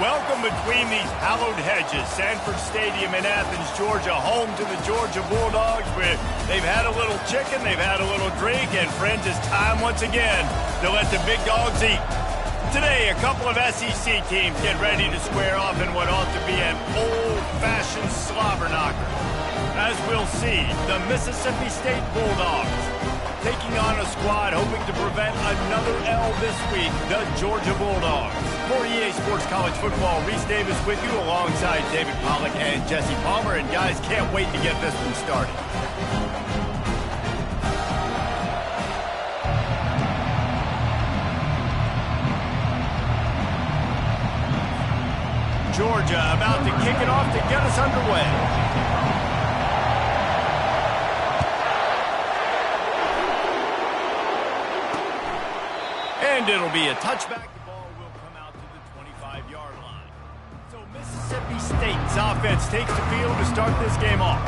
Welcome between these hallowed hedges. Sanford Stadium in Athens, Georgia, home to the Georgia Bulldogs. Where they've had a little chicken, they've had a little drink, and friends, it's time once again to let the big dogs eat. Today, a couple of SEC teams get ready to square off in what ought to be an old-fashioned slobber knocker. As we'll see, the Mississippi State Bulldogs taking on a squad hoping to prevent another L this week, the Georgia Bulldogs. For EA Sports College Football, Reese Davis with you alongside David Pollack and Jesse Palmer. And guys, can't wait to get this one started. Georgia about to kick it off to get us underway. And it'll be a touchback. The ball will come out to the 25-yard line. So Mississippi State's offense takes the field to start this game off.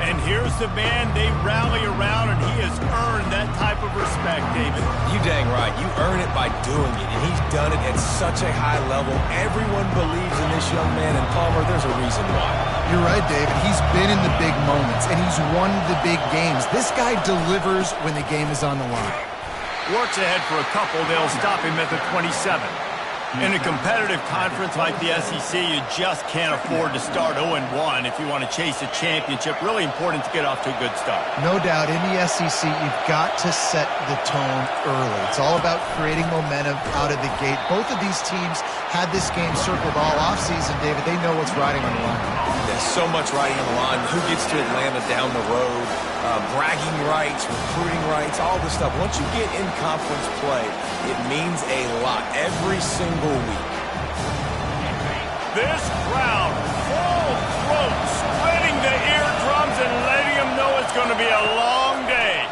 And here's the man they rally around, and he has earned that type of respect, David. You dang right. You earn it by doing it, and he's done it at such a high level. Everyone believes in this young man, and Palmer, there's a reason why. You're right, David. He's been in the big moments, and he's won the big games. This guy delivers when the game is on the line. Works ahead for a couple. They'll stop him at the 27. In a competitive conference like the SEC, you just can't afford to start 0-1 if you want to chase a championship. Really important to get off to a good start. No doubt, in the SEC, you've got to set the tone early. It's all about creating momentum out of the gate. Both of these teams had this game circled all offseason, David. They know what's riding on the line. There's so much riding on the line. Who gets to Atlanta down the road? Bragging rights, recruiting rights, all this stuff. Once you get in conference play, it means a lot every single week. This crowd, full throat, splitting the eardrums and letting them know it's going to be a long day.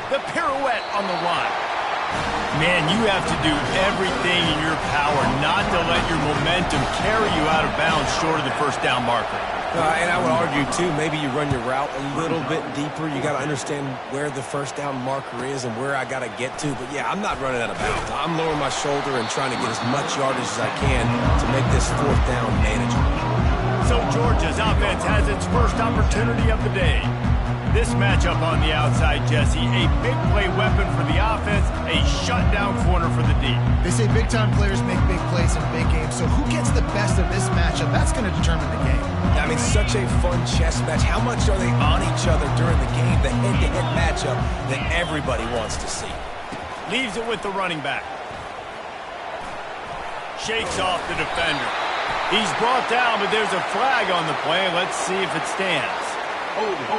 The pirouette on the run. Man, you have to do everything in your power not to let your momentum carry you out of bounds short of the first down marker. And I would argue, too, maybe you run your route a little bit deeper. You got to understand where the first down marker is and where I got to get to. But, yeah, I'm not running out of bounds. I'm lowering my shoulder and trying to get as much yardage as I can to make this fourth down manageable. So Georgia's offense has its first opportunity of the day. This matchup on the outside, Jesse, a big play weapon for the offense, a shutdown corner for the D. They say big-time players make big plays in big games, so who gets the best of this matchup? That's going to determine the game. I mean, such a fun chess match. How much are they on each other during the game? The head-to-head matchup that everybody wants to see. Leaves it with the running back. Shakes off the defender. He's brought down, but there's a flag on the play. Let's see if it stands. Hold it.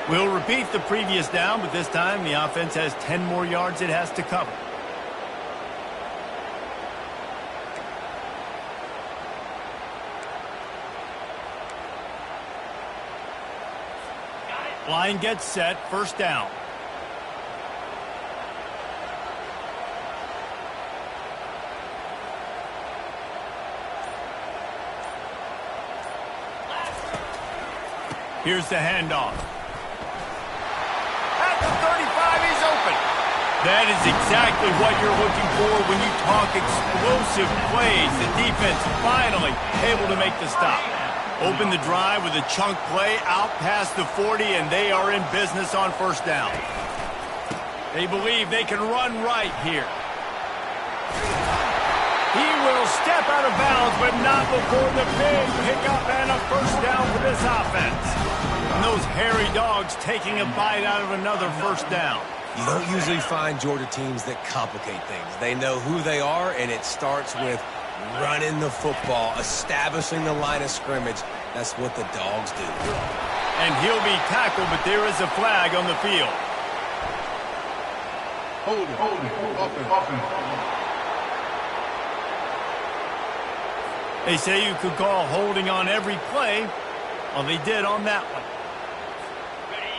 We'll repeat the previous down, but this time the offense has 10 more yards it has to cover. Line gets set, first down. Here's the handoff. At the 35, he's open. That is exactly what you're looking for when you talk explosive plays. The defense finally able to make the stop. Open the drive with a chunk play out past the 40, and they are in business on first down. They believe they can run right here. He will step out of bounds, but not before the big pickup and a first down for this offense. And those hairy dogs taking a bite out of another first down. You don't usually find Georgia teams that complicate things. They know who they are, and it starts with running the football, establishing the line of scrimmage. That's what the dogs do. And he'll be tackled, but there is a flag on the field. Hold it. They say you could call holding on every play. Well, they did on that one.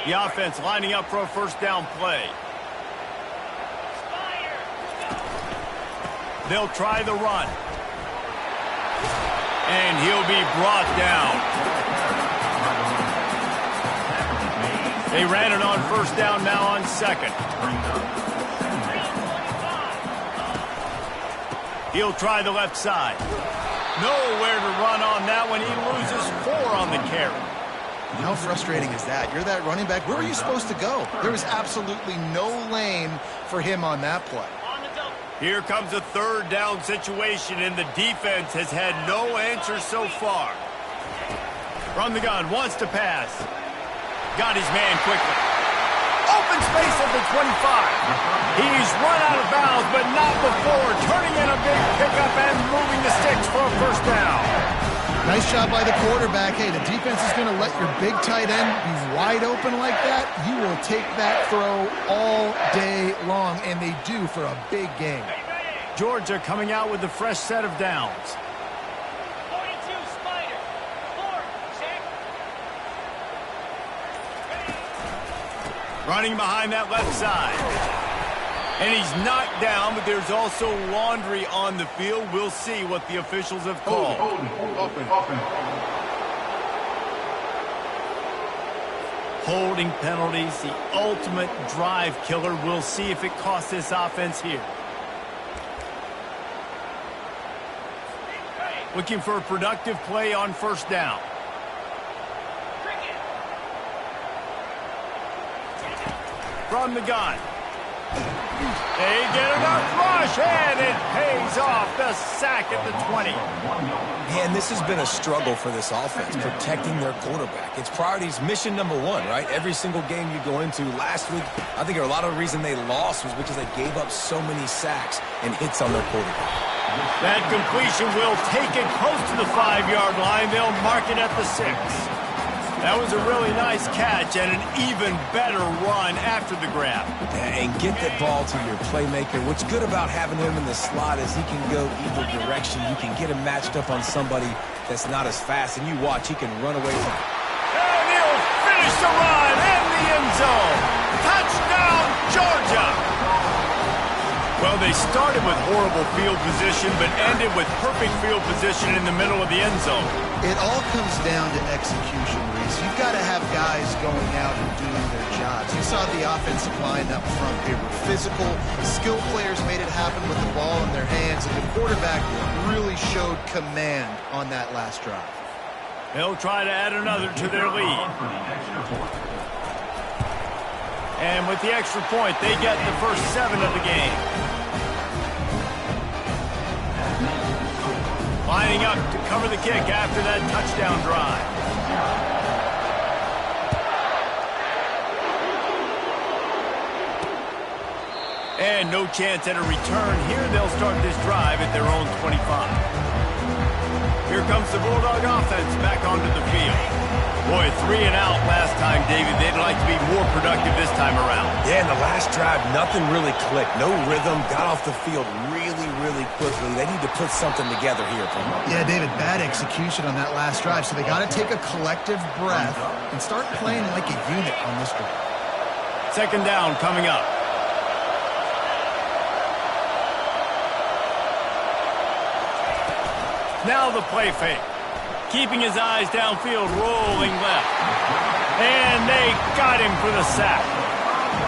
The offense lining up for a first down play. They'll try the run. And he'll be brought down. They ran it on first down, now on second. He'll try the left side. Nowhere to run on that one. He loses 4 on the carry. How frustrating is that? You're that running back. Where were you supposed to go? There was absolutely no lane for him on that play. Here comes a third down situation, and the defense has had no answer so far. From the gun, wants to pass. Got his man quickly. Open space at the 25. He's run out of bounds, but not before. Turning in a big pickup and moving the sticks for a first down. Nice job by the quarterback. Hey, the defense is going to let your big tight end be wide open like that. You will take that throw all day long, and they do for a big game. Georgia coming out with a fresh set of downs. 42, Spider. 4, check. Running behind that left side. And he's knocked down, but there's also laundry on the field. We'll see what the officials have called. Holding penalties, the ultimate drive killer. We'll see if it costs this offense here. Looking for a productive play on first down. From the gun. They get enough rush, and it pays off. The sack at the 20. Man, this has been a struggle for this offense, protecting their quarterback. It's priorities, mission number 1, right? Every single game you go into. Last week, I think a lot of the reason they lost was because they gave up so many sacks and hits on their quarterback. That completion will take it close to the 5-yard line. They'll mark it at the 6. That was a really nice catch and an even better run after the grab. And get the ball to your playmaker. What's good about having him in the slot is he can go either direction. You can get him matched up on somebody that's not as fast, and you watch, he can run away from it. And he'll finish the run in the end zone. Touchdown, Georgia! Well, they started with horrible field position, but ended with perfect field position in the middle of the end zone. It all comes down to execution, Reese. You've got to have guys going out and doing their jobs. You saw the offensive line up front. They were physical. Skill players made it happen with the ball in their hands, and the quarterback really showed command on that last drive. They'll try to add another to their lead. And with the extra point, they get the first 7 of the game. Lining up to cover the kick after that touchdown drive. And no chance at a return here. They'll start this drive at their own 25. Here comes the Bulldog offense back onto the field. Boy, 3 and out last time, David. They'd like to be more productive this time around. Yeah, in the last drive, nothing really clicked. No rhythm, got off the field really quickly. They need to put something together here. Yeah, David, bad execution on that last drive. So they got to take a collective breath and start playing like a unit on this drive. Second down coming up. Now the play fake. Keeping his eyes downfield, rolling left. And they got him for the sack.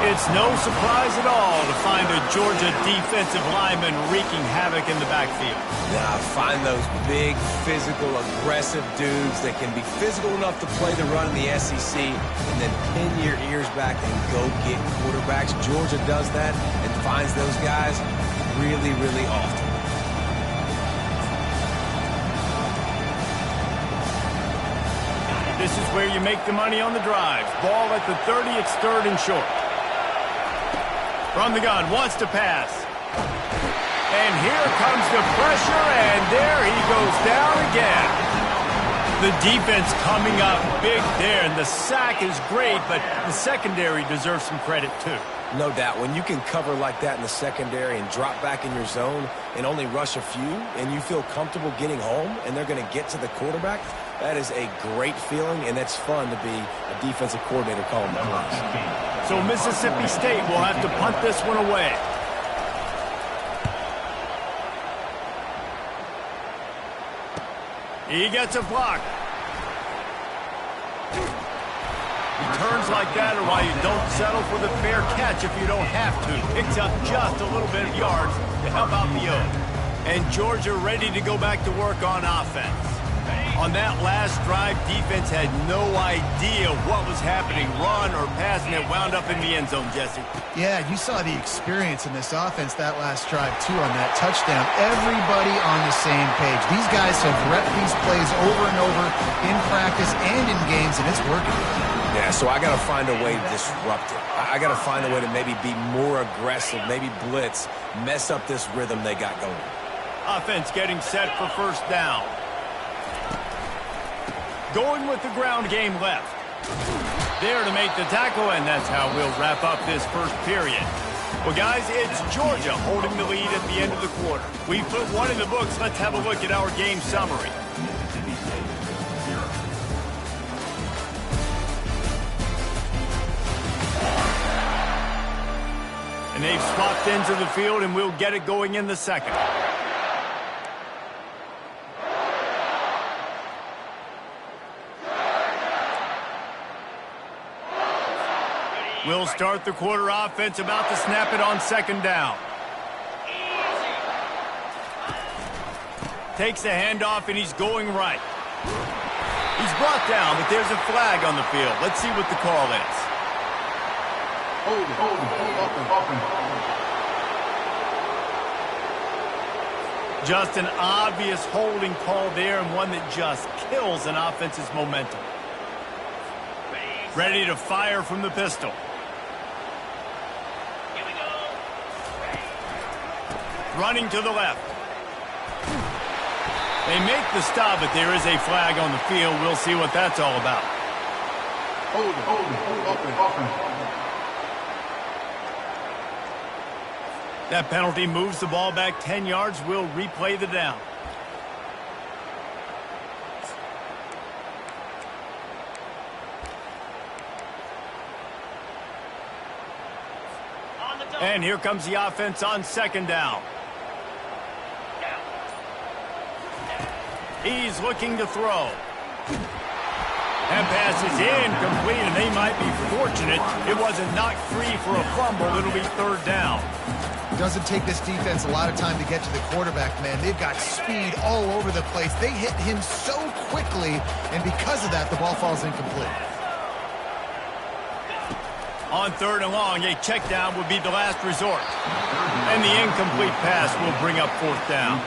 It's no surprise at all to find a Georgia defensive lineman wreaking havoc in the backfield. Now, find those big, physical, aggressive dudes that can be physical enough to play the run in the SEC and then pin your ears back and go get quarterbacks. Georgia does that and finds those guys really often. This is where you make the money on the drives. Ball at the 30, it's 3rd and short. From the gun, wants to pass. And here comes the pressure, and there he goes down again. The defense coming up big there, and the sack is great, but the secondary deserves some credit too. No doubt. When you can cover like that in the secondary and drop back in your zone and only rush a few, and you feel comfortable getting home, and they're going to get to the quarterback, that is a great feeling, and it's fun to be a defensive coordinator calling the plays. So Mississippi State will have to punt this one away. He gets a block. turns like that are why you don't settle for the fair catch if you don't have to. Picks up just a little bit of yards to help out the O. And Georgia ready to go back to work on offense. On that last drive, defense had no idea what was happening, run or pass, and it wound up in the end zone, Jesse. Yeah, you saw the experience in this offense that last drive, too, on that touchdown. Everybody on the same page. These guys have repped these plays over and over in practice and in games, and it's working. Yeah, so I got to find a way to disrupt it. I got to find a way to maybe be more aggressive, maybe blitz, mess up this rhythm they got going. Offense getting set for first down. Going with the ground game left. There to make the tackle, and that's how we'll wrap up this first period. Well, guys, it's Georgia holding the lead at the end of the quarter. We put one in the books. Let's have a look at our game summary. And they've swapped ends of the field, and we'll get it going in the second. We'll start the quarter offense, about to snap it on second down. Takes the handoff, and he's going right. He's brought down, but there's a flag on the field. Let's see what the call is. Just an obvious holding call there, and one that just kills an offense's momentum. Ready to fire from the pistol. Running to the left. They make the stop, but there is a flag on the field. We'll see what that's all about. That penalty moves the ball back 10 yards. We'll replay the down. And here comes the offense on second down. He's looking to throw. That pass is incomplete, and they might be fortunate it wasn't knocked free for a fumble. It'll be third down. Doesn't take this defense a lot of time to get to the quarterback, man. They've got speed all over the place. They hit him so quickly, and because of that, the ball falls incomplete. On third and long, a check down would be the last resort. And the incomplete pass will bring up fourth down.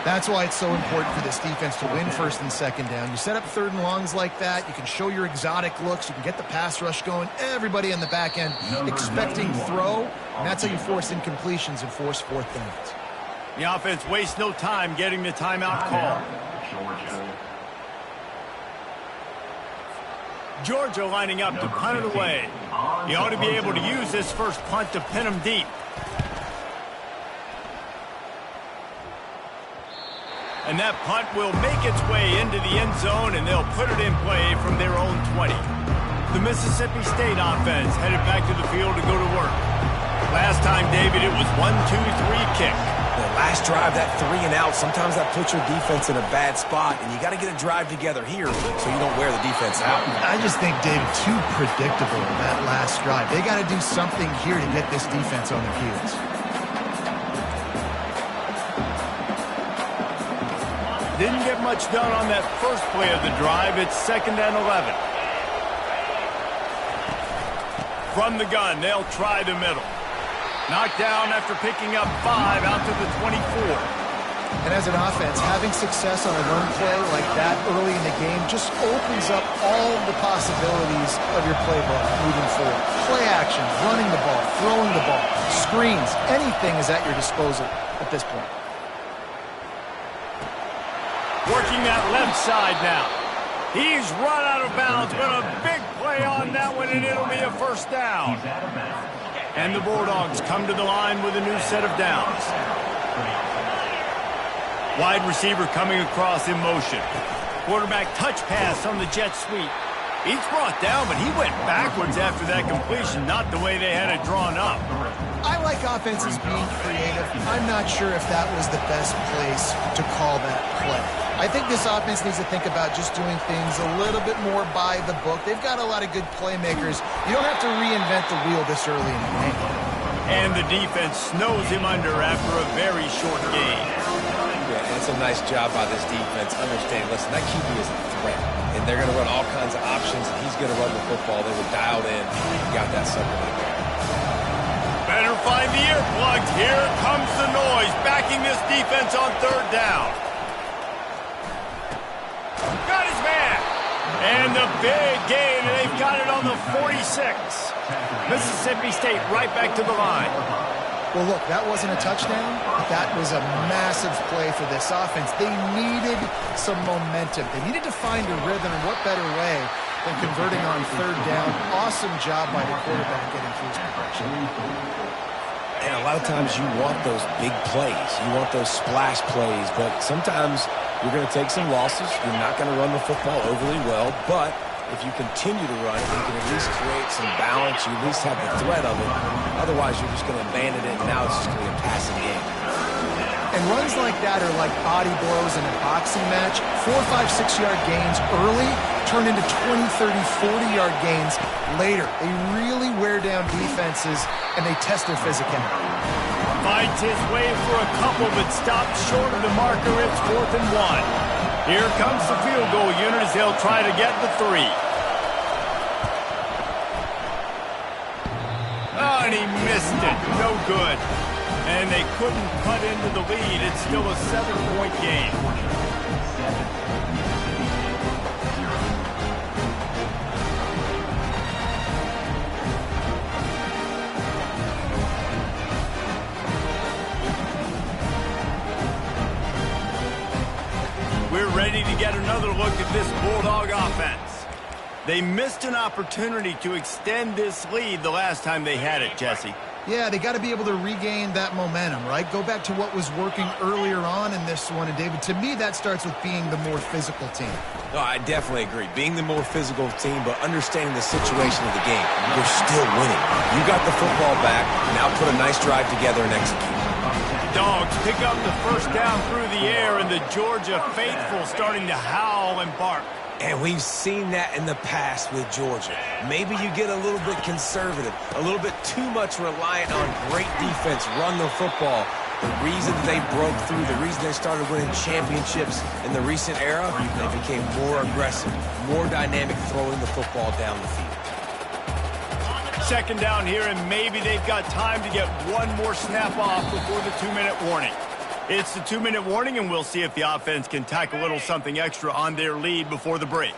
That's why it's so important for this defense to win first and second down. You set up third and longs like that, you can show your exotic looks, you can get the pass rush going, everybody on the back end expecting throw, and that's how you force incompletions and force fourth downs. The offense wastes no time getting the timeout call. Georgia lining up to punt it away. He ought to be able to use this first punt to pin him deep. And that punt will make its way into the end zone, and they'll put it in play from their own 20. The Mississippi State offense headed back to the field to go to work. Last time, David, it was 1-2-3 kick. The last drive, that 3 and out, sometimes that puts your defense in a bad spot, and you got to get a drive together here so you don't wear the defense out. I just think, David, too predictable that last drive. They got to do something here to get this defense on their heels. Didn't get much done on that first play of the drive. It's 2nd and 11. From the gun, they'll try the middle. Knocked down after picking up 5 out to the 24. And as an offense, having success on a run play like that early in the game just opens up all the possibilities of your playbook moving forward. Play action, running the ball, throwing the ball, screens, anything is at your disposal at this point. Working that left side now. He's run out of bounds, but a big play on that one, and it'll be a first down. And the Bulldogs come to the line with a new set of downs. Wide receiver coming across in motion. Quarterback touch pass on the jet sweep. He's brought down, but he went backwards after that completion, not the way they had it drawn up. I like offenses being creative. I'm not sure if that was the best place to call that play. I think this offense needs to think about just doing things a little bit more by the book. They've got a lot of good playmakers. You don't have to reinvent the wheel this early in the game. And the defense snows him under after a very short game. Yeah, it's a nice job by this defense. Understand, listen, that QB is a threat. And they're going to run all kinds of options, and he's going to run the football. They were dialed in. He got that something right there. Better find the earplugs. Here comes the noise, backing this defense on third down. Got his man. And the big gain, and they've got it on the 46. Mississippi State right back to the line. Well, look, that wasn't a touchdown, but that was a massive play for this offense. They needed some momentum. They needed to find a rhythm, and what better way than converting on third down. Awesome job by the quarterback getting through his progression. And a lot of times you want those big plays. You want those splash plays, but sometimes you're going to take some losses. You're not going to run the football overly well, but if you continue to run it, you can at least create some balance. You at least have the threat of it. Otherwise, you're just going to abandon it, and now it's just going to be a passing game. And runs like that are like body blows in a boxing match. 4, 5, 6-yard gains early turn into 20, 30, 40-yard gains later. They really wear down defenses, and they test their physicality. Fights his way for a couple, but stopped short of the marker. It's 4th and 1. Here comes the field goal unit as they'll try to get the 3. Oh, and he missed it. No good. And they couldn't cut into the lead. It's still a 7-point game. We're ready to get another look at this Bulldog offense. They missed an opportunity to extend this lead the last time they had it, Jesse. Yeah, they got to be able to regain that momentum, right? Go back to what was working earlier on in this one. And, David, to me, that starts with being the more physical team. No, I definitely agree. Being the more physical team, but understanding the situation of the game. You're still winning. You got the football back. Now put a nice drive together and execute. Dogs pick up the first down through the air, and the Georgia faithful starting to howl and bark. And we've seen that in the past with Georgia. Maybe you get a little bit conservative, a little bit too much reliant on great defense, run the football. The reason they broke through, the reason they started winning championships in the recent era, they became more aggressive, more dynamic, throwing the football down the field. Second down here, and maybe they've got time to get one more snap off before the 2-minute warning. It's the 2-minute warning, and we'll see if the offense can tack a little something extra on their lead before the break.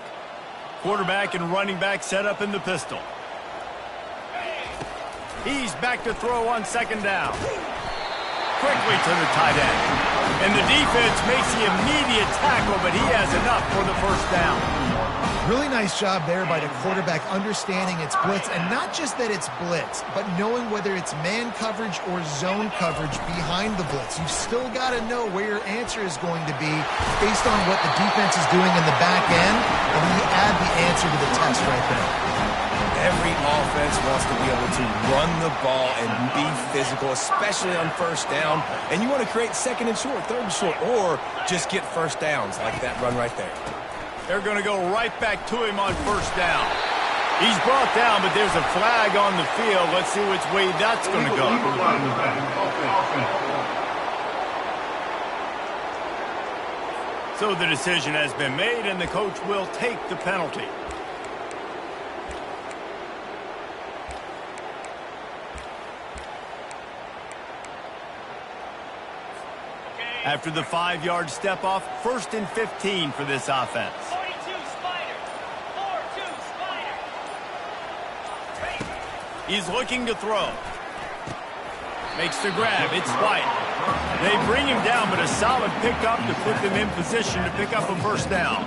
Quarterback and running back set up in the pistol. He's back to throw on second down. Quickly to the tight end. And the defense makes the immediate tackle, but he has enough for the first down. Really nice job there by the quarterback understanding it's blitz, and not just that it's blitz, but knowing whether it's man coverage or zone coverage behind the blitz. You've still got to know where your answer is going to be based on what the defense is doing in the back end, and then you add the answer to the test right there. Every offense wants to be able to run the ball and be physical, especially on first down. And you want to create second and short, third and short, or just get first downs like that run right there. They're going to go right back to him on first down. He's brought down, but there's a flag on the field. Let's see which way that's going to go. So the decision has been made, and the coach will take the penalty. After the 5-yard step off, 1st and 15 for this offense. 42 Spider. 4-2 Spider. He's looking to throw. Makes the grab. It's White. They bring him down, but a solid pickup to put them in position to pick up a first down.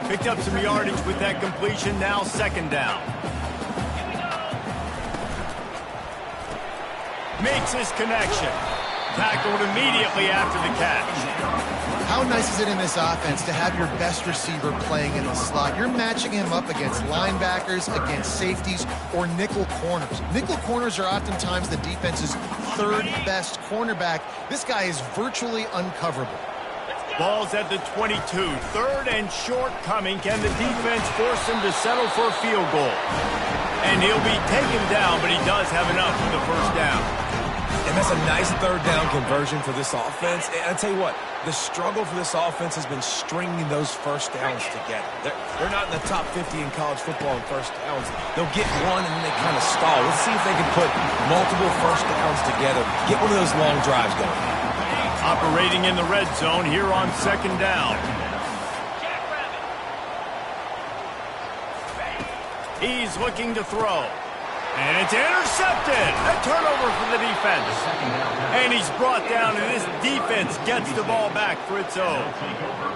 Picked up some yardage with that completion. Now second down. Makes his connection. tackled immediately after the catch. How nice is it in this offense to have your best receiver playing in the slot? You're matching him up against linebackers, against safeties, or nickel corners. Nickel corners are oftentimes the defense's third best cornerback. This guy is virtually uncoverable. Ball's at the 22. Third and short coming. Can the defense force him to settle for a field goal? And he'll be taken down, but he does have enough for the first down. And that's a nice third down conversion for this offense. And I tell you what, the struggle for this offense has been stringing those first downs together. They're not in the top 50 in college football in first downs. They'll get one and then they kind of stall. Let's see if they can put multiple first downs together, get one of those long drives going. Operating in the red zone here on second down. He's looking to throw. And it's intercepted. A turnover for the defense. And he's brought down, and this defense gets the ball back for its own.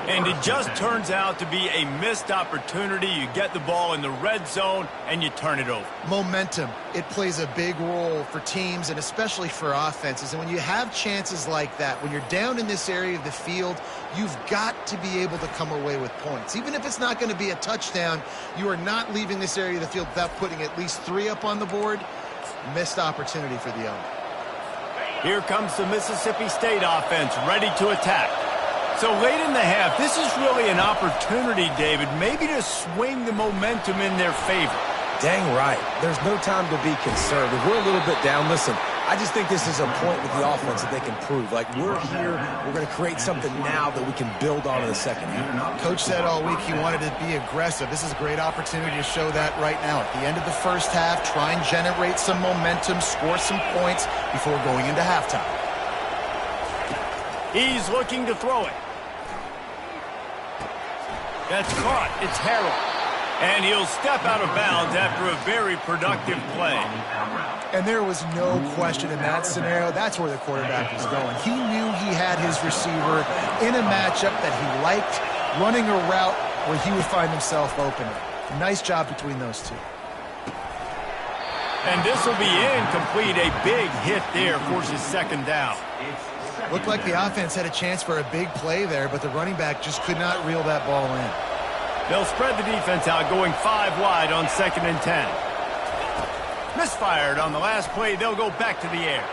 And it just turns out to be a missed opportunity. You get the ball in the red zone, and you turn it over. Momentum. It plays a big role for teams and especially for offenses. And when you have chances like that, when you're down in this area of the field, you've got to be able to come away with points. Even if it's not going to be a touchdown, you are not leaving this area of the field without putting at least 3 up on the board. Missed opportunity for the owner. Here comes the Mississippi State offense ready to attack. So late in the half, this is really an opportunity, David, maybe to swing the momentum in their favor. Dang right. There's no time to be concerned. If we're a little bit down, listen, I just think this is a point with the offense that they can prove. Like, we're here, we're going to create something now that we can build on in the second half. Coach said all week he wanted to be aggressive. This is a great opportunity to show that right now. At the end of the first half, try and generate some momentum, score some points before going into halftime. He's looking to throw it. That's caught. It's Harrell. And he'll step out of bounds after a very productive play. And there was no question in that scenario. That's where the quarterback was going. He knew he had his receiver in a matchup that he liked, running a route where he would find himself open. Nice job between those two. And this will be incomplete. A big hit there forces second down. Looked like the offense had a chance for a big play there, but the running back just could not reel that ball in. They'll spread the defense out, going 5 wide on 2nd and 10. Misfired on the last play. They'll go back to the air.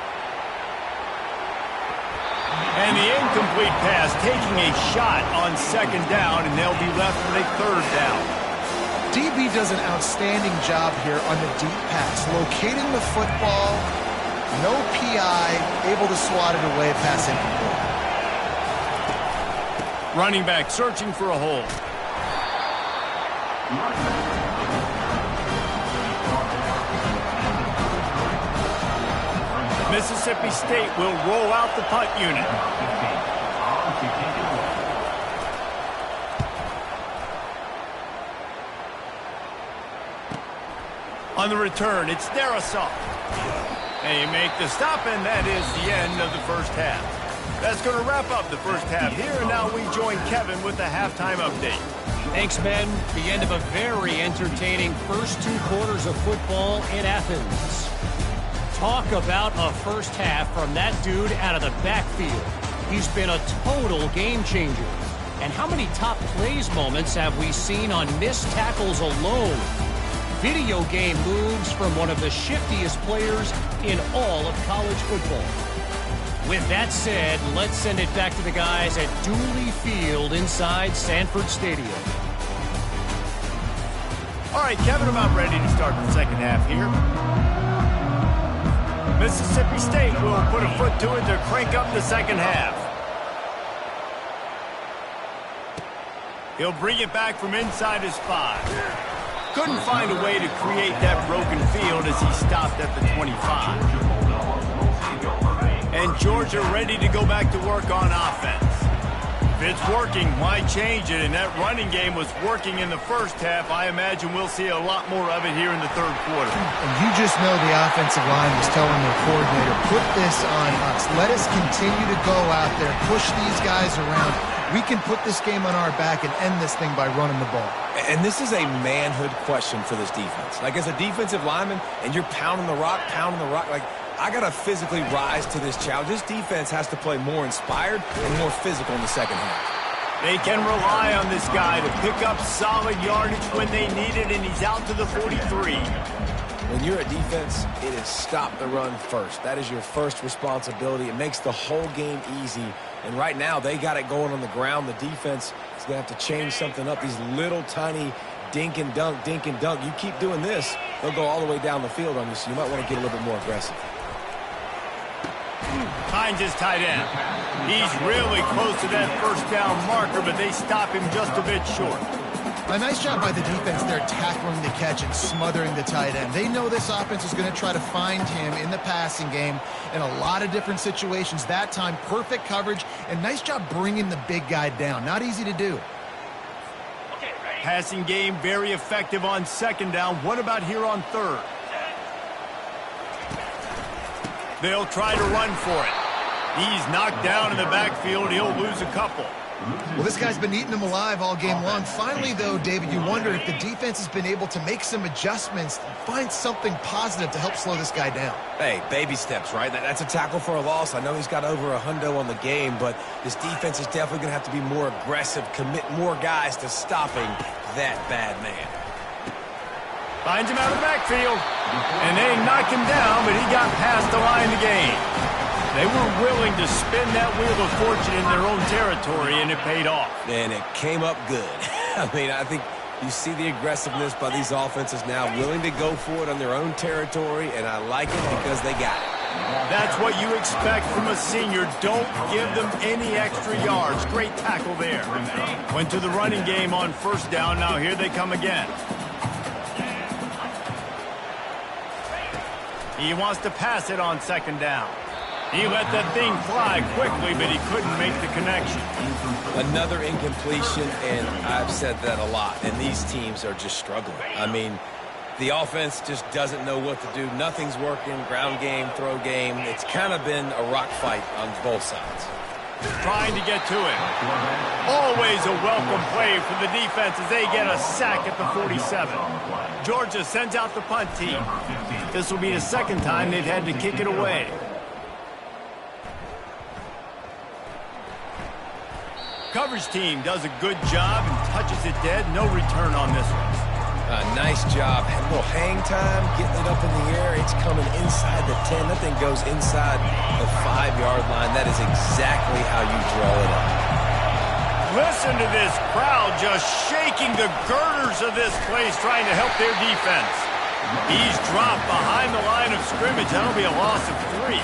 And the incomplete pass taking a shot on 2nd down, and they'll be left with a 3rd down. DB does an outstanding job here on the deep pass, locating the football, no PI, able to swat it away, pass incomplete. Running back searching for a hole. Mississippi State will roll out the punt unit. On the return, it's Darisaw. They make the stop, and that is the end of the first half. That's going to wrap up the first half here, and now we join Kevin with the halftime update. Thanks, Ben. The end of a very entertaining first 2 quarters of football in Athens. Talk about a first half from that dude out of the backfield. He's been a total game changer. And how many top plays moments have we seen on missed tackles alone? Video game moves from one of the shiftiest players in all of college football. With that said, let's send it back to the guys at Dooley Field inside Sanford Stadium. All right, Kevin, about ready to start the second half here. Mississippi State will put a foot to it to crank up the second half. He'll bring it back from inside his 5. Couldn't find a way to create that broken field as he stopped at the 25. And Georgia ready to go back to work on offense. If it's working, why change it? And that running game was working in the first half. I imagine we'll see a lot more of it here in the third quarter. And you just know the offensive line was telling their coordinator, put this on us. Let us continue to go out there, push these guys around. We can put this game on our back and end this thing by running the ball. And this is a manhood question for this defense. Like, as a defensive lineman, and you're pounding the rock, like, I got to physically rise to this challenge. This defense has to play more inspired and more physical in the second half. They can rely on this guy to pick up solid yardage when they need it, and he's out to the 43. When you're a defense, it is stop the run first. That is your first responsibility. It makes the whole game easy. And right now, they got it going on the ground. The defense is going to have to change something up. These little tiny dink and dunk, dink and dunk. You keep doing this, they'll go all the way down the field on you, so you might want to get a little bit more aggressive. Finds his tight end. He's really close to that first down marker, but they stop him just a bit short. A nice job by the defense there tackling the catch and smothering the tight end. They know this offense is going to try to find him in the passing game in a lot of different situations. That time, perfect coverage, and nice job bringing the big guy down. Not easy to do. Passing game very effective on second down. What about here on third? They'll try to run for it. He's knocked down in the backfield. He'll lose a couple. Well, this guy's been eating them alive all game long. Finally, though, David, you wonder if the defense has been able to make some adjustments, find something positive to help slow this guy down. Hey, baby steps, right? That's a tackle for a loss. I know he's got over a hundo on the game, but this defense is definitely going to have to be more aggressive, commit more guys to stopping that bad man. Finds him out of the backfield, and they knock him down, but he got past the line to gain. They were willing to spin that wheel of fortune in their own territory, and it paid off. And it came up good. I mean, I think you see the aggressiveness by these offenses now, willing to go for it on their own territory, and I like it because they got it. That's what you expect from a senior. Don't give them any extra yards. Great tackle there. Went to the running game on first down. Now here they come again. He wants to pass it on second down. He let that thing fly quickly, but he couldn't make the connection. Another incompletion, and I've said that a lot, and these teams are just struggling. I mean, the offense just doesn't know what to do. Nothing's working, ground game, throw game. It's kind of been a rock fight on both sides. Trying to get to it. Always a welcome play for the defense as they get a sack at the 47. Georgia sends out the punt team. This will be the second time they've had to kick it away. Coverage team does a good job and touches it dead. No return on this one. Nice job. A little hang time, getting it up in the air. It's coming inside the 10. That thing goes inside the 5-yard line. That is exactly how you draw it up. Listen to this crowd just shaking the girders of this place, trying to help their defense. He's dropped behind the line of scrimmage. That'll be a loss of 3.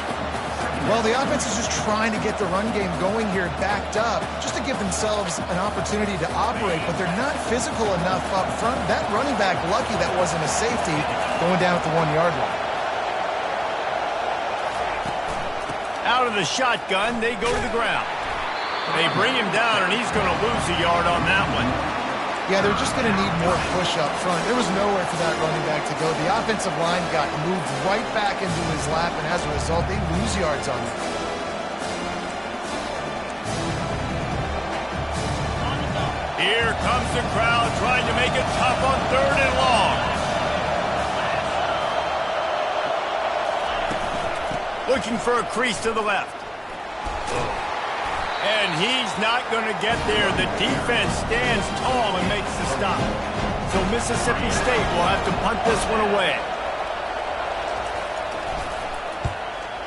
Well, the offense is just trying to get the run game going here, backed up, just to give themselves an opportunity to operate, but they're not physical enough up front. That running back, lucky that wasn't a safety, going down at the 1-yard line. Out of the shotgun, they go to the ground. They bring him down, and he's going to lose a yard on that one. Yeah, they're just going to need more push up front. There was nowhere for that running back to go. The offensive line got moved right back into his lap, and as a result, they lose yards on him. Here comes the crowd trying to make it tough on third and long. Looking for a crease to the left. And he's not going to get there. The defense stands tall and makes the stop. So Mississippi State will have to punt this one away.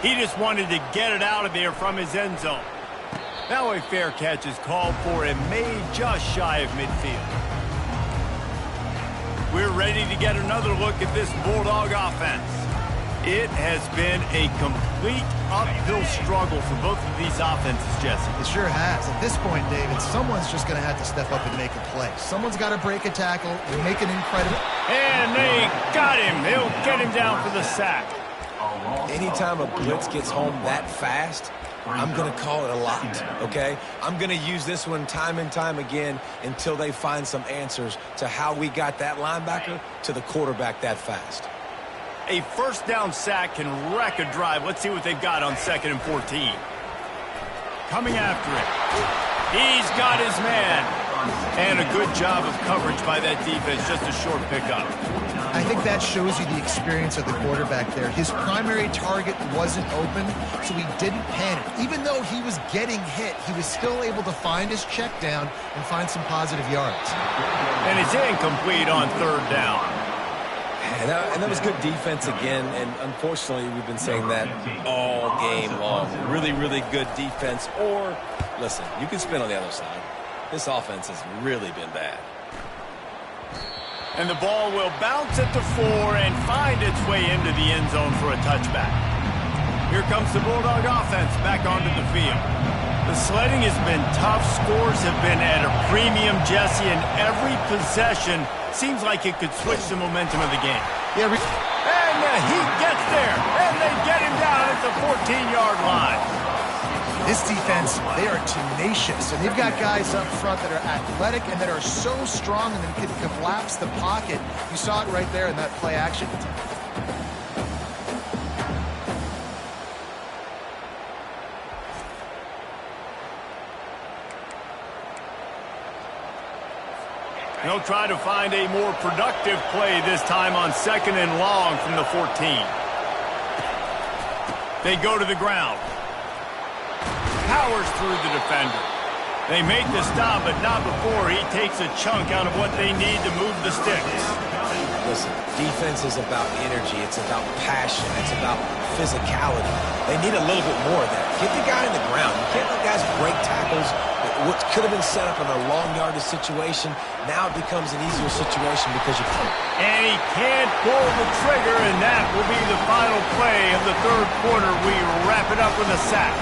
He just wanted to get it out of there from his end zone. Now a fair catch is called for and made just shy of midfield. We're ready to get another look at this Bulldog offense. It has been a complete uphill struggle for both of these offenses, Jesse. It sure has. At this point, David, someone's just going to have to step up and make a play. Someone's got to break a tackle and make an incredible... And they got him. They'll get him down for the sack. Anytime a blitz gets home that fast, I'm going to call it a lot, okay? I'm going to use this one time and time again until they find some answers to how we got that linebacker to the quarterback that fast. A first down sack can wreck a drive. Let's see what they've got on 2nd and 14. Coming after it. He's got his man. And a good job of coverage by that defense. Just a short pickup. I think that shows you the experience of the quarterback there. His primary target wasn't open, so he didn't panic. Even though he was getting hit, he was still able to find his check down and find some positive yards. And it's incomplete on third down. And that was good defense again, and unfortunately we've been saying that all game long. Really, really good defense. Or, listen, you can spin on the other side. This offense has really been bad. And the ball will bounce at the 4 and find its way into the end zone for a touchback. Here comes the Bulldog offense back onto the field. The sledding has been tough. Scores have been at a premium, Jesse, and every possession seems like it could switch the momentum of the game. Yeah, and he gets there, and they get him down at the 14-yard line. this defense, they are tenacious, and they've got guys up front that are athletic and that are so strong and that can collapse the pocket. You saw it right there in that play action. They'll try to find a more productive play this time on 2nd and long from the 14. They go to the ground. Powers through the defender. They make the stop, but not before he takes a chunk out of what they need to move the sticks. Listen, defense is about energy. It's about passion. It's about physicality. They need a little bit more of that. Get the guy in the ground. You can't let guys break tackles. What could have been set up in a long yardage situation, now it becomes an easier situation because you can't. And he can't pull the trigger, and that will be the final play of the third quarter. We wrap it up with a sack.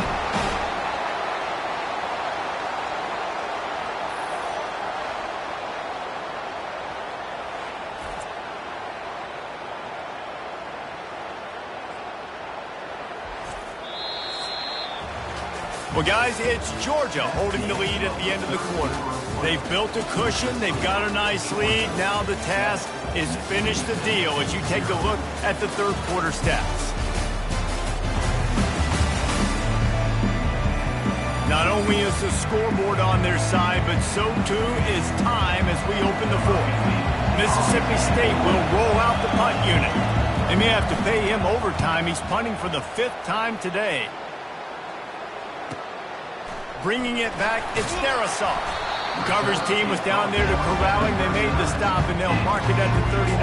Well, guys, it's Georgia holding the lead at the end of the quarter. They've built a cushion. They've got a nice lead. Now the task is finish the deal as you take a look at the third quarter stats. Not only is the scoreboard on their side, but so too is time as we open the fourth. Mississippi State will roll out the punt unit. They may have to pay him overtime. He's punting for the 5th time today. Bringing it back, it's Darisaw. The coverage team was down there to corral him. They made the stop, and they'll mark it at the 39.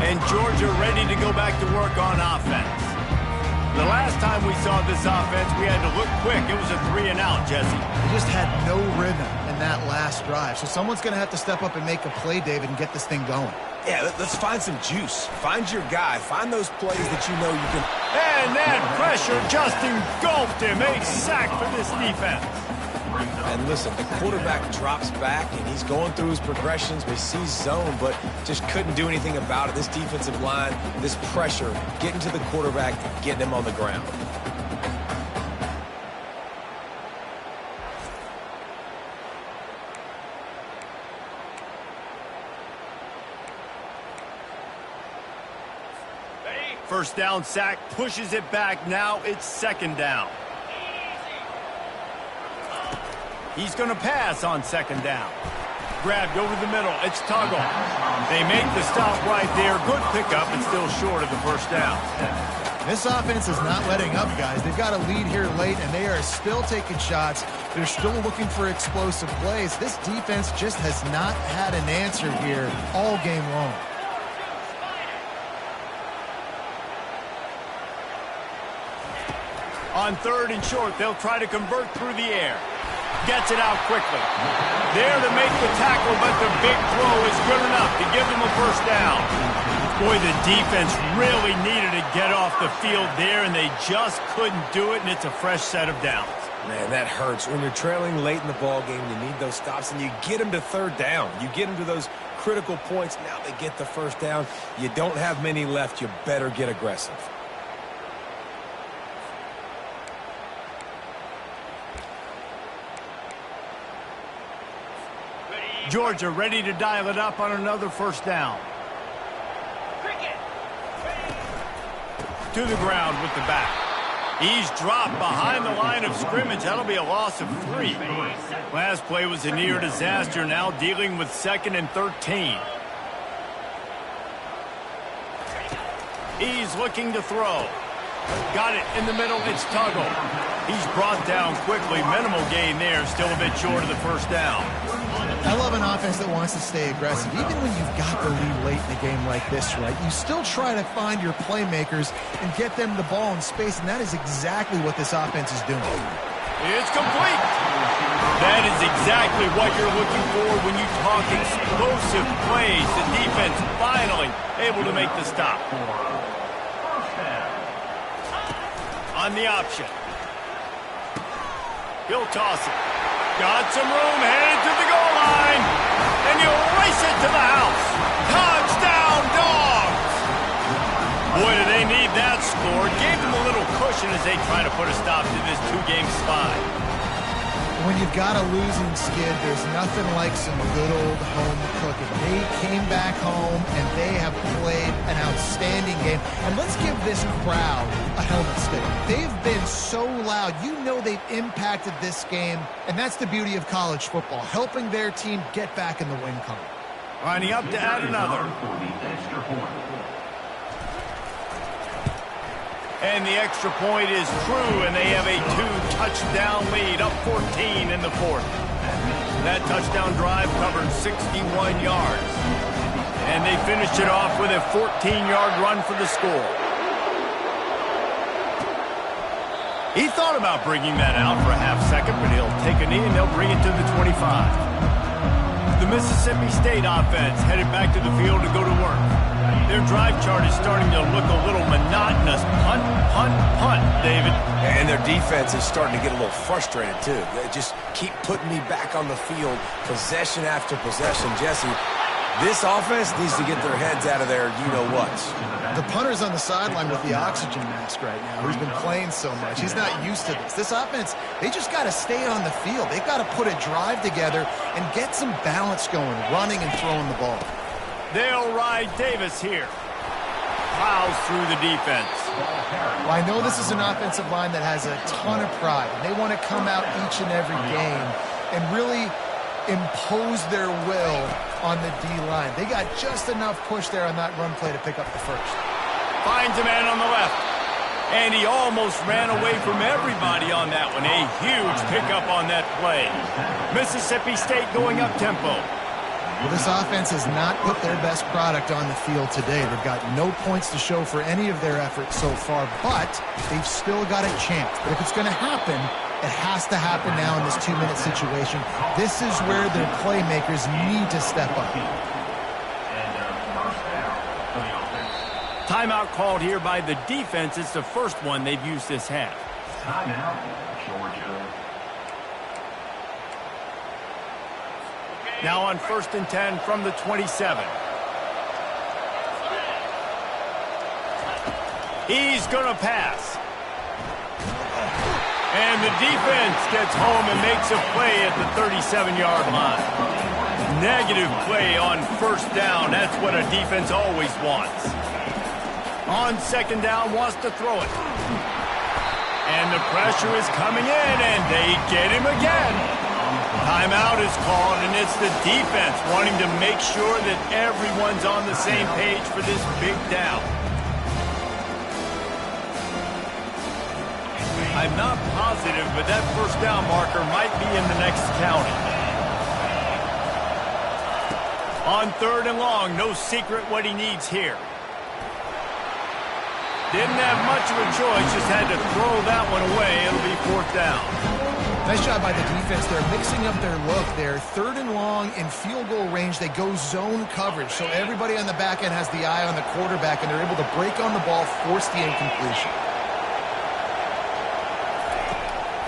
And Georgia ready to go back to work on offense. The last time we saw this offense, we had to look quick. It was a 3-and-out, Jesse. They just had no rhythm in that last drive. So someone's going to have to step up and make a play, David, and get this thing going. Yeah, let's find some juice. Find your guy. Find those plays that you know you can. And that pressure just engulfed him. A sack for this defense. And listen, the quarterback drops back, and he's going through his progressions. We see zone, but just couldn't do anything about it. This defensive line, this pressure, getting to the quarterback, getting him on the ground. First down sack, pushes it back. Now it's 2nd down. He's going to pass on 2nd down. Grabbed over the middle. It's Tuggle. They make the stop right there. Good pickup, but still short of the first down. This offense is not letting up, guys. They've got a lead here late, and they are still taking shots. They're still looking for explosive plays. This defense just has not had an answer here all game long. On 3rd and short, they'll try to convert through the air. Gets it out quickly. There to make the tackle, but the big throw is good enough to give them a first down. Boy, the defense really needed to get off the field there, and they just couldn't do it, and it's a fresh set of downs. Man, that hurts. When you're trailing late in the ball game, you need those stops, and you get them to 3rd down. You get them to those critical points. Now they get the first down. You don't have many left. You better get aggressive. Georgia ready to dial it up on another first down. To the ground with the back. He's dropped behind the line of scrimmage. That'll be a loss of 3. Last play was a near disaster. Now dealing with 2nd and 13. He's looking to throw. Got it in the middle. It's Tuggle. He's brought down quickly. Minimal gain there. Still a bit short of the first down. I love an offense that wants to stay aggressive. Even when you've got the lead late in a game like this, right, you still try to find your playmakers and get them the ball in space, and that is exactly what this offense is doing. It's complete. That is exactly what you're looking for when you talk explosive plays. The defense finally able to make the stop. On the option. He'll toss it. Got some room, headed to the goal line. And you'll race it to the house. Touchdown, Dogs! Boy, do they need that score. Gave them a little cushion as they try to put a stop to this two-game spy. When you've got a losing skid, there's nothing like some good old home cooking. They came back home, and they have played an outstanding game. And let's give this crowd a helmet stick. They've been so loud. You know they've impacted this game, and that's the beauty of college football, helping their team get back in the win column. Lining up to add another. And the extra point is true, and they have a two-touchdown lead, up 14 in the fourth. That touchdown drive covered 61 yards. And they finished it off with a 14-yard run for the score. He thought about bringing that out for a half second, but he'll take a knee and they'll bring it to the 25. The Mississippi State offense headed back to the field to go to work. Their drive chart is starting to look a little monotonous. Punt, punt, punt, David. And their defense is starting to get a little frustrated, too. They just keep putting me back on the field, possession after possession. Jesse, this offense needs to get their heads out of their you-know-whats. The punter's on the sideline with the oxygen mask right now. He's been playing so much. He's not used to this. This offense, they just got to stay on the field. They've got to put a drive together and get some balance going, running and throwing the ball. They'll ride Davis here. Plows through the defense. Well, I know this is an offensive line that has a ton of pride. They want to come out each and every game and really impose their will on the D-line. They got just enough push there on that run play to pick up the first. Finds a man on the left. And he almost ran away from everybody on that one. A huge pickup on that play. Mississippi State going up-tempo. Well, this offense has not put their best product on the field today. They've got no points to show for any of their efforts so far, but they've still got a chance. But if it's going to happen, it has to happen now in this two-minute situation. This is where their playmakers need to step up. Timeout called here by the defense. It's the first one they've used this half. Timeout, Georgia. Now on 1st and 10 from the 27. He's going to pass. And the defense gets home and makes a play at the 37-yard line. Negative play on first down. That's what a defense always wants. On second down, wants to throw it. And the pressure is coming in, and they get him again. Timeout is called, and it's the defense wanting to make sure that everyone's on the same page for this big down. I'm not positive, but that first down marker might be in the next county. On 3rd and long, no secret what he needs here. Didn't have much of a choice, just had to throw that one away. It'll be 4th down. Nice job by the defense. They're mixing up their look there. 3rd and long in field goal range. They go zone coverage. So everybody on the back end has the eye on the quarterback, and they're able to break on the ball, force the incompletion.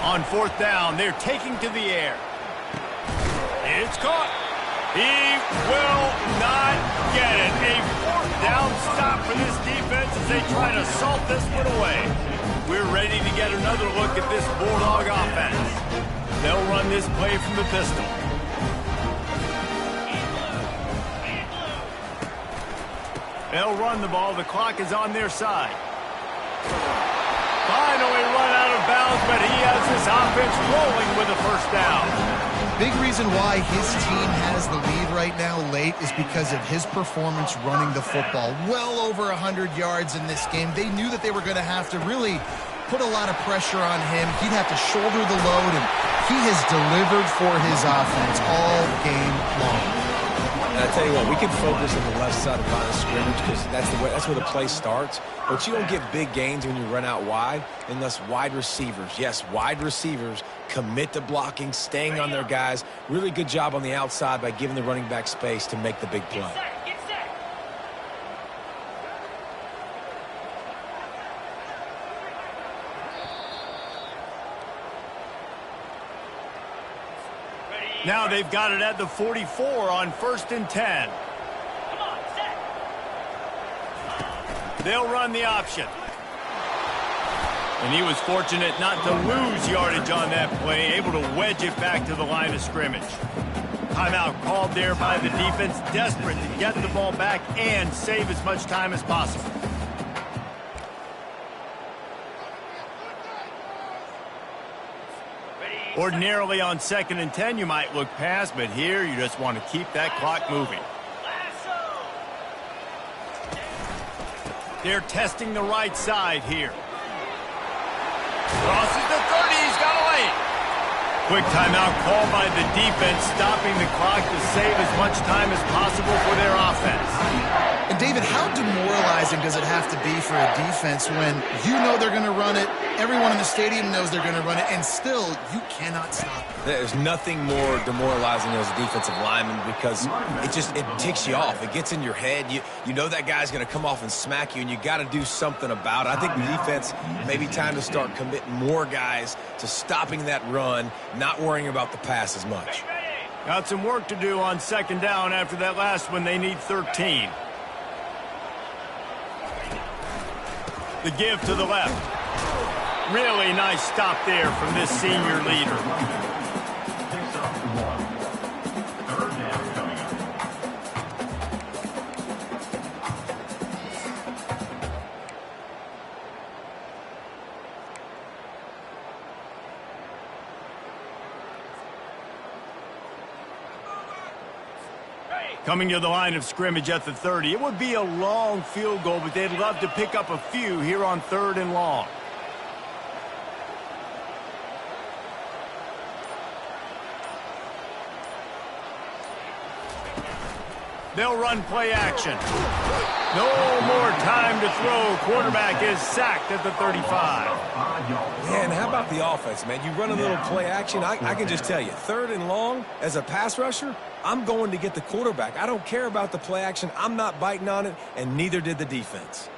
On 4th down, they're taking to the air. It's caught. He will not get it. A 4th down stop for this defense as they try to salt this one away. We're ready to get another look at this Bulldog offense. They'll run this play from the pistol. They'll run the ball. The clock is on their side. Finally run out of bounds, but he has this offense rolling with a first down. Big reason why his team has the lead right now late is because of his performance running the football. Well over 100 yards in this game. They knew that they were going to have to really put a lot of pressure on him. He'd have to shoulder the load, and he has delivered for his offense all game long. And I tell you what, we can focus on the left side of the line of scrimmage because that's where the play starts. But you don't get big gains when you run out wide unless wide receivers, yes, wide receivers, commit to blocking, staying on their guys. Really good job on the outside by giving the running back space to make the big play. Get set. Now they've got it at the 44 on 1st and 10. Come on, set. They'll run the option. And he was fortunate not to lose yardage on that play, able to wedge it back to the line of scrimmage. Timeout called there by the defense, desperate to get the ball back and save as much time as possible. Ordinarily on 2nd and 10, you might look past, but here you just want to keep that clock moving. They're testing the right side here. Crosses the 30, he's got away. Quick timeout called by the defense, stopping the clock to save as much time as possible for their offense. And David, how demoralizing does it have to be for a defense when you know they're going to run it, everyone in the stadium knows they're going to run it, and still you cannot stop it? There's nothing more demoralizing as a defensive lineman because it ticks you off. It gets in your head. You know that guy's going to come off and smack you, and you got to do something about it. I think the defense maybe time to start committing more guys to stopping that run, not worrying about the pass as much. Got some work to do on 2nd down after that last one. They need 13. The give to the left. Really nice stop there from this senior leader. Picks up 1. 3rd down coming up. Coming to the line of scrimmage at the 30. It would be a long field goal, but they'd love to pick up a few here on 3rd and long. They'll run play action. No more time to throw. Quarterback is sacked at the 35. Man, how about the offense, man? You run a little play action. I can just tell you, 3rd and long, as a pass rusher, I'm going to get the quarterback. I don't care about the play action. I'm not biting on it, and neither did the defense.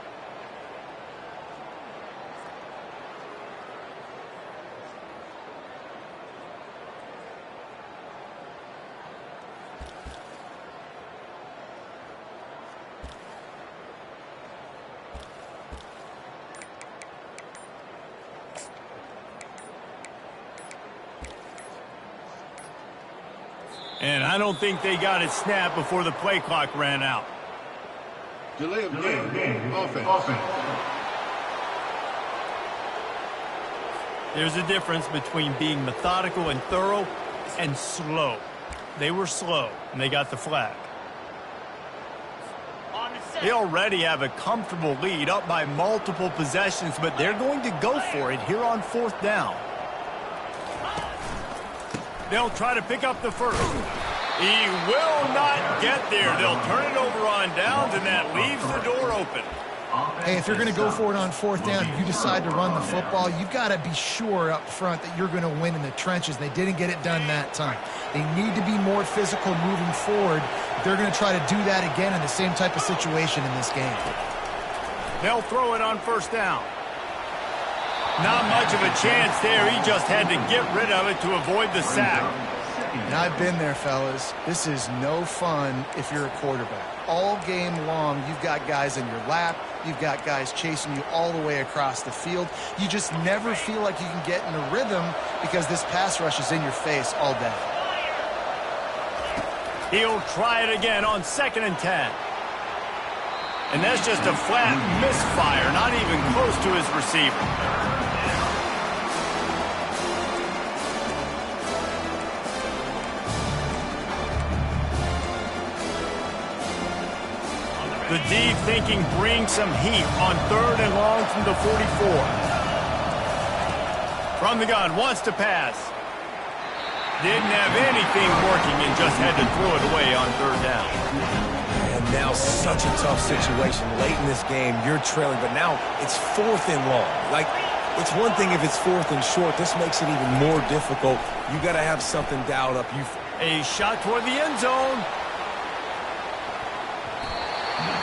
And I don't think they got it snapped before the play clock ran out. Delay of game. Offense. There's a difference between being methodical and thorough and slow. They were slow, and they got the flag. They already have a comfortable lead, up by multiple possessions, but they're going to go for it here on 4th down. They'll try to pick up the first. He will not get there. They'll turn it over on downs, and that leaves the door open. Hey, if you're going to go for it on 4th down, you decide to run the football, you've got to be sure up front that you're going to win in the trenches. They didn't get it done that time. They need to be more physical moving forward. They're going to try to do that again in the same type of situation in this game. They'll throw it on 1st down. Not much of a chance there. He just had to get rid of it to avoid the sack. Now, I've been there, fellas. This is no fun if you're a quarterback. All game long, you've got guys in your lap. You've got guys chasing you all the way across the field. You just never feel like you can get in a rhythm because this pass rush is in your face all day. He'll try it again on 2nd and 10. And that's just a flat misfire, not even close to his receiver. The deep thinking brings some heat on 3rd and long from the 44. From the gun, wants to pass. Didn't have anything working and just had to throw it away on 3rd down. And now such a tough situation. Late in this game, you're trailing, but now it's 4th and long. Like, it's one thing if it's 4th and short. This makes it even more difficult. You got to have something dialed up. A shot toward the end zone.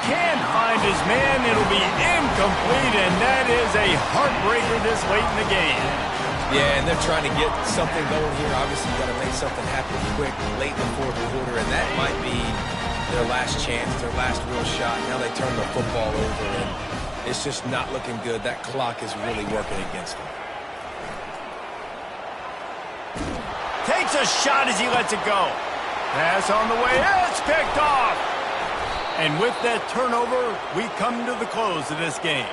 Can't find his man. It'll be incomplete, and that is a heartbreaker this late in the game. Yeah, and they're trying to get something going here. Obviously, you got to make something happen quick late in the 4th quarter, and that might be their last chance, their last real shot. Now they turn the football over, and it's just not looking good. That clock is really working against them. Takes a shot as he lets it go. Pass on the way. It's picked off. And with that turnover, we come to the close of this game.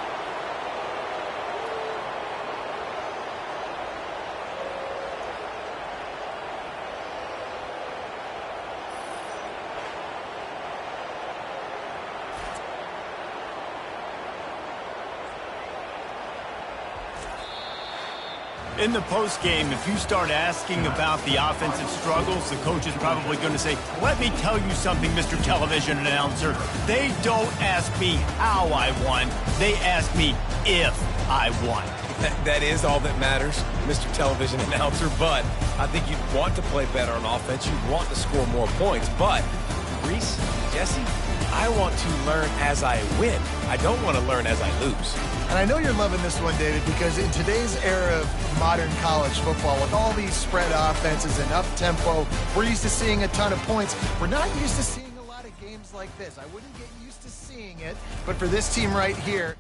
In the postgame, if you start asking about the offensive struggles, the coach is probably going to say, let me tell you something, Mr. Television Announcer. They don't ask me how I won. They ask me if I won. That is all that matters, Mr. Television Announcer, but I think you'd want to play better on offense. You'd want to score more points, but Reese, Jesse, I want to learn as I win. I don't want to learn as I lose. And I know you're loving this one, David, because in today's era of modern college football, with all these spread offenses and up-tempo, we're used to seeing a ton of points. We're not used to seeing a lot of games like this. I wouldn't get used to seeing it, but for this team right here,